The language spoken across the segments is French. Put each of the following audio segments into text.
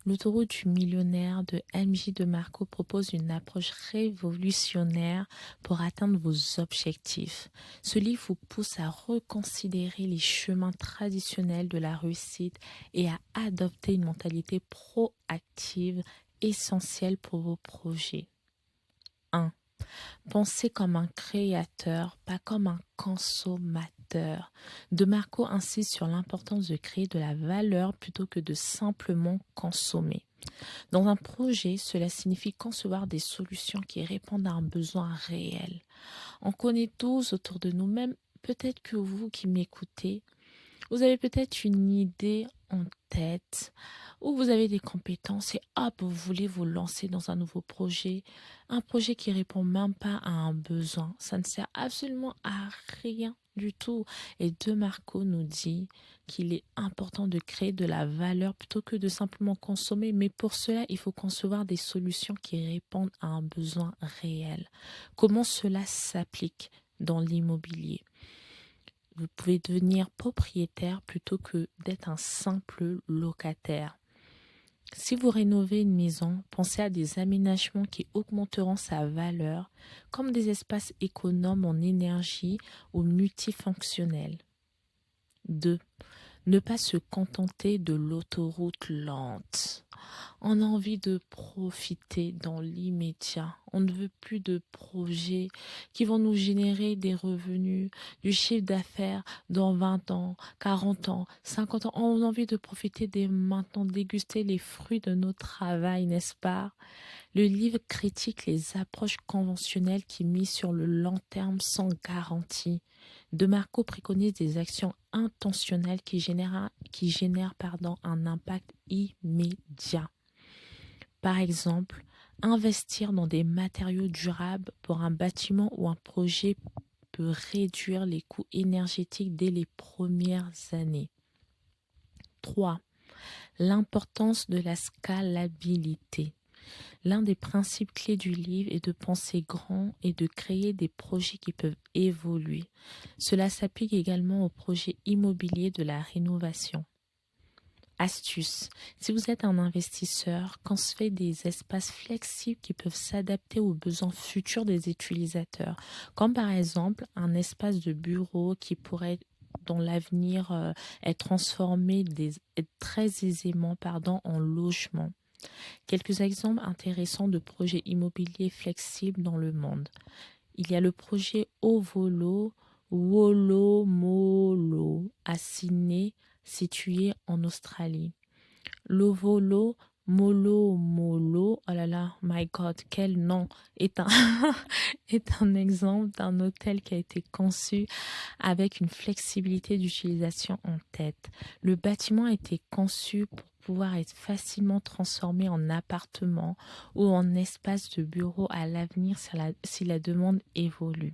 L'autoroute du millionnaire de MJ DeMarco propose une approche révolutionnaire pour atteindre vos objectifs. Ce livre vous pousse à reconsidérer les chemins traditionnels de la réussite et à adopter une mentalité proactive essentielle pour vos projets. 1. Pensez comme un créateur, pas comme un consommateur. DeMarco insiste sur l'importance de créer de la valeur plutôt que de simplement consommer. Dans un projet, cela signifie concevoir des solutions qui répondent à un besoin réel. On connaît tous autour de nous-mêmes, peut-être que vous qui m'écoutez, vous avez peut-être une idée en tête ou vous avez des compétences et hop, vous voulez vous lancer dans un projet qui répond même pas à un besoin. Ça ne sert absolument à rien du tout. Et DeMarco nous dit qu'il est important de créer de la valeur plutôt que de simplement consommer. Mais pour cela, il faut concevoir des solutions qui répondent à un besoin réel. Comment cela s'applique dans l'immobilier? Vous pouvez devenir propriétaire plutôt que d'être un simple locataire. Si vous rénovez une maison, pensez à des aménagements qui augmenteront sa valeur, comme des espaces économes en énergie ou multifonctionnels. 2. Ne pas se contenter de l'autoroute lente. On a envie de profiter dans l'immédiat. On ne veut plus de projets qui vont nous générer des revenus, du chiffre d'affaires dans 20 ans, 40 ans, 50 ans. On a envie de profiter dès maintenant, déguster les fruits de notre travail, n'est-ce pas? Le livre critique les approches conventionnelles qui misent sur le long terme sans garantie. DeMarco préconise des actions intentionnelles qui génèrent un impact immédiat. Par exemple, investir dans des matériaux durables pour un bâtiment ou un projet peut réduire les coûts énergétiques dès les premières années. 3. L'importance de la scalabilité. L'un des principes clés du livre est de penser grand et de créer des projets qui peuvent évoluer. Cela s'applique également aux projets immobiliers de la rénovation. Astuce. Si vous êtes un investisseur, construisez des espaces flexibles qui peuvent s'adapter aux besoins futurs des utilisateurs, comme par exemple un espace de bureau qui pourrait dans l'avenir être transformé très aisément en logement. Quelques exemples intéressants de projets immobiliers flexibles dans le monde. Il y a le projet Ovolo Wolomolo à Sydney, situé en Australie. L'Ovolo Molo Molo, oh là là, my God, quel nom, est un, est un exemple d'un hôtel qui a été conçu avec une flexibilité d'utilisation en tête. Le bâtiment a été conçu pour pouvoir être facilement transformé en appartement ou en espace de bureau à l'avenir si la demande évolue.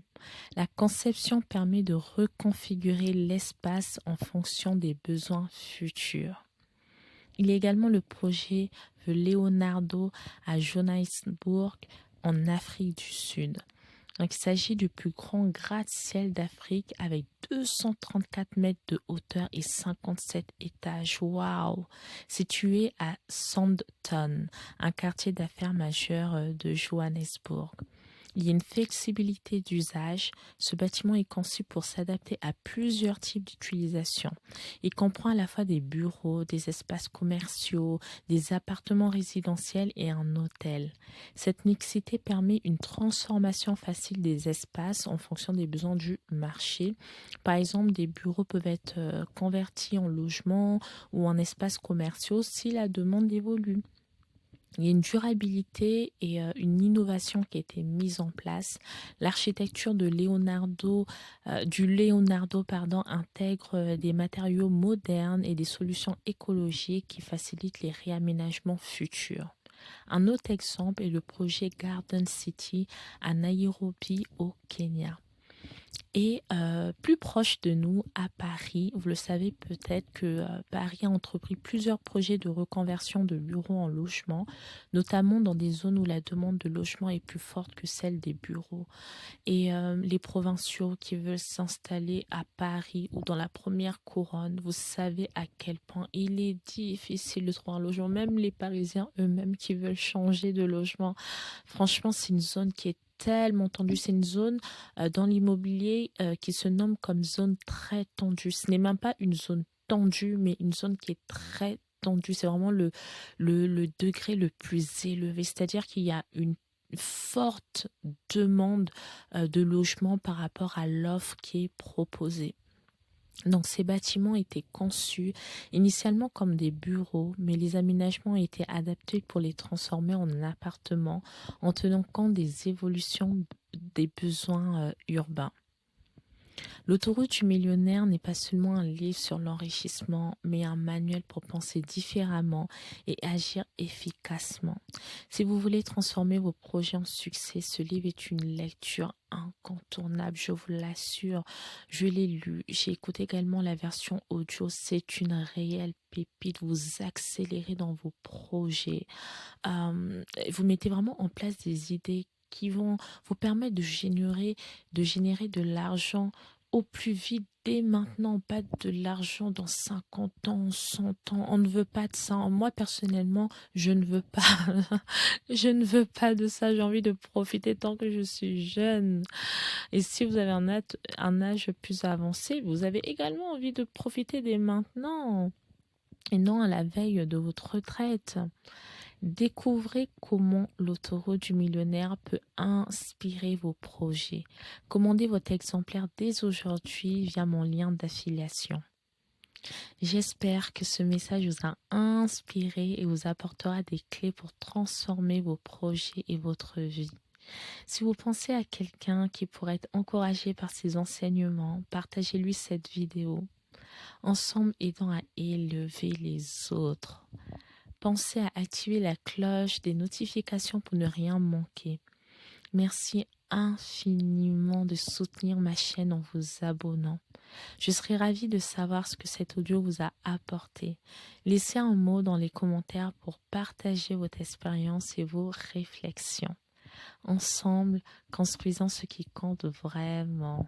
La conception permet de reconfigurer l'espace en fonction des besoins futurs. Il y a également le projet de Leonardo à Johannesburg en Afrique du Sud. Donc, il s'agit du plus grand gratte-ciel d'Afrique avec 234 mètres de hauteur et 57 étages. Waouh! Situé à Sandton, un quartier d'affaires majeur de Johannesburg. Il y a une flexibilité d'usage. Ce bâtiment est conçu pour s'adapter à plusieurs types d'utilisation. Il comprend à la fois des bureaux, des espaces commerciaux, des appartements résidentiels et un hôtel. Cette mixité permet une transformation facile des espaces en fonction des besoins du marché. Par exemple, des bureaux peuvent être convertis en logements ou en espaces commerciaux si la demande évolue. Il y a une durabilité et une innovation qui a été mise en place. L'architecture du Leonardo intègre des matériaux modernes et des solutions écologiques qui facilitent les réaménagements futurs. Un autre exemple est le projet Garden City à Nairobi au Kenya. Et plus proche de nous, à Paris, vous le savez peut-être que Paris a entrepris plusieurs projets de reconversion de bureaux en logements, notamment dans des zones où la demande de logement est plus forte que celle des bureaux. Et les provinciaux qui veulent s'installer à Paris ou dans la première couronne, vous savez à quel point il est difficile de trouver un logement. Même les Parisiens eux-mêmes qui veulent changer de logement. Franchement, c'est une zone qui est tellement tendue. C'est une zone dans l'immobilier qui se nomme comme zone très tendue. Ce n'est même pas une zone tendue, mais une zone qui est très tendue. C'est vraiment le degré le plus élevé. C'est-à-dire qu'il y a une forte demande de logement par rapport à l'offre qui est proposée. Donc, ces bâtiments étaient conçus initialement comme des bureaux, mais les aménagements ont été adaptés pour les transformer en appartements en tenant compte des évolutions des besoins urbains. L'autoroute du millionnaire n'est pas seulement un livre sur l'enrichissement, mais un manuel pour penser différemment et agir efficacement. Si vous voulez transformer vos projets en succès, ce livre est une lecture incontournable, je vous l'assure. Je l'ai lu, j'ai écouté également la version audio, c'est une réelle pépite, vous accélérez dans vos projets. Vous mettez vraiment en place des idées qui vont vous permettre de générer de l'argent au plus vite dès maintenant, pas de l'argent dans 50 ans, 100 ans. On ne veut pas de ça. Moi, personnellement, je ne veux pas. Je ne veux pas de ça. J'ai envie de profiter tant que je suis jeune. Et si vous avez un âge plus avancé, vous avez également envie de profiter dès maintenant et non à la veille de votre retraite. Découvrez comment l'autoroute du millionnaire peut inspirer vos projets. Commandez votre exemplaire dès aujourd'hui via mon lien d'affiliation. J'espère que ce message vous a inspiré et vous apportera des clés pour transformer vos projets et votre vie. Si vous pensez à quelqu'un qui pourrait être encouragé par ces enseignements, partagez-lui cette vidéo. Ensemble, aidons à élever les autres. Pensez à activer la cloche des notifications pour ne rien manquer. Merci infiniment de soutenir ma chaîne en vous abonnant. Je serai ravie de savoir ce que cet audio vous a apporté. Laissez un mot dans les commentaires pour partager votre expérience et vos réflexions. Ensemble, construisons ce qui compte vraiment.